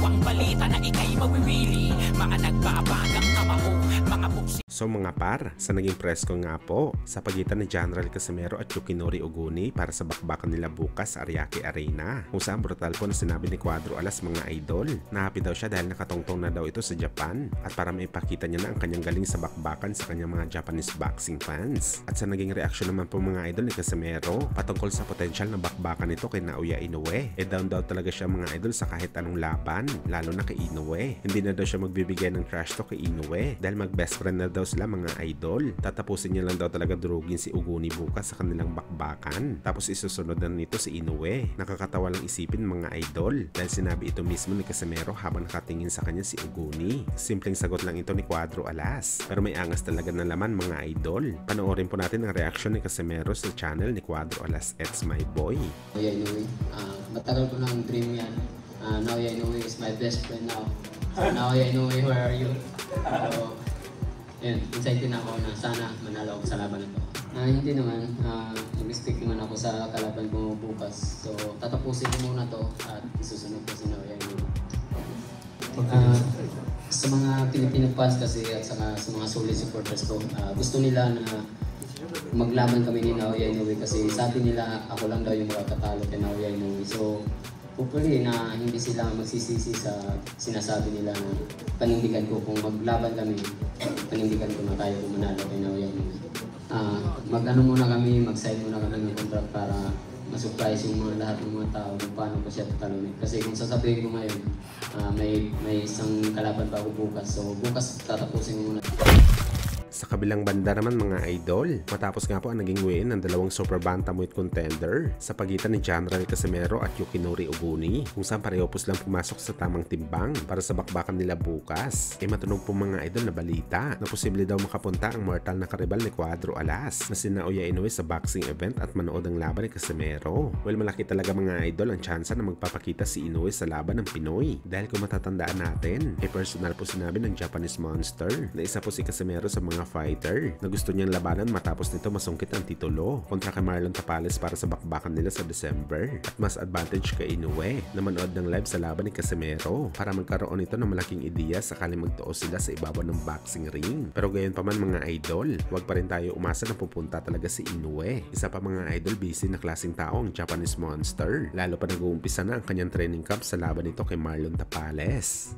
ang balita na ikay mawiwili. Mga nagbabagang kamao, mga buksi. So mga par, sa naging presko nga po sa pagitan ni General Casimero at Yukinori Oguni para sa bakbakan nila bukas sa Ariake Arena, kung saan brutal po na sinabi ni Cuadro Alas mga idol na happy daw siya dahil nakatongtong na daw ito sa Japan at para maipakita niya na ang kanyang galing sa bakbakan sa kanyang mga Japanese boxing fans. At sa naging reaksyon naman po mga idol ni Casimero patungkol sa potensyal na bakbakan nito kay Naoya Inoue, down daw talaga siya mga idol sa kahit anong laban, lalo na kay Inoue. Hindi na daw siya magbibigay ng trash talk kay Inoue dahil mag best friend na daw sila mga idol. Tatapusin niya lang daw talaga durugin si Oguni bukas sa kanilang bakbakan. Tapos isusunod na nito si Inoue. Nakakatawa lang isipin mga idol dahil sinabi ito mismo ni Casimero habang nakatingin sa kanya si Oguni. Simpleng sagot lang ito ni Cuadro Alas. Pero may angas talaga na laman mga idol. Panoorin po natin ang reaksyon ni Casimero sa channel ni Cuadro Alas It's My Boy. Naoya Inoue, matagal ko ng dream yan. Naoya Inoue is my best friend now. Naoya Inoue, where are you? Yun, excited na ako na sana manalo ako sa laban na to. Hindi naman, nag-stick naman ako sa kalaban ko bukas. So, tatapusin ko muna to at isusunod ko si Naoya Inoue. Sa mga Filipino fans kasi at sa mga solid supporters ko, gusto nila na maglaban kami ni Naoya Inoue kasi sabi nila ako lang daw yung makakatalo kay Naoya Inoue. So, hopefully na hindi sila magsisisi sa sinasabi nila na panindigan ko kung maglaban kami, panindigan ko na tayo kung manalo kay Naoya Inoue. Mag-ano muna kami, mag-sign muna kami ng contract para ma-surprise yung lahat ng mga tao kung paano ko siya tatalunin. Kasi kung sasabihin ko ngayon, may isang kalaban pa ako bukas. So bukas tatapusin ko muna. Sa kabilang banda naman mga idol, matapos nga po ang naging win ng dalawang super bantamweight contender sa pagitan ni General Casimero at Yukinori Oguni, kung saan pareho po silang pumasok sa tamang timbang para sa bakbakan nila bukas. Matunog po mga idol na balita na posible daw makapunta ang mortal na karibal ni Cuadro Alas na si Naoya Inoue sa boxing event at manood ang laban ni Casimero. Well, malaki talaga mga idol ang tsansa na magpapakita si Inoue sa laban ng Pinoy dahil kung matatandaan natin, personal po sinabi ng Japanese Monster na isa po si Casimero sa mga fighter na gusto niyang labanan matapos nito masungkit ang titulo kontra kay Marlon Tapales para sa bakbakan nila sa December. At mas advantage kay Inoue na manood ng live sa laban ni Casimero para magkaroon ito ng malaking ideya sakaling magtuos sila sa ibabaw ng boxing ring. Pero gayon pa man mga idol, wag pa rin tayo umasa na pupunta talaga si Inoue. Isa pa mga idol, busy na klaseng tao ang Japanese Monster, lalo pa nag-uumpisa na ang kanyang training camp sa laban nito kay Marlon Tapales.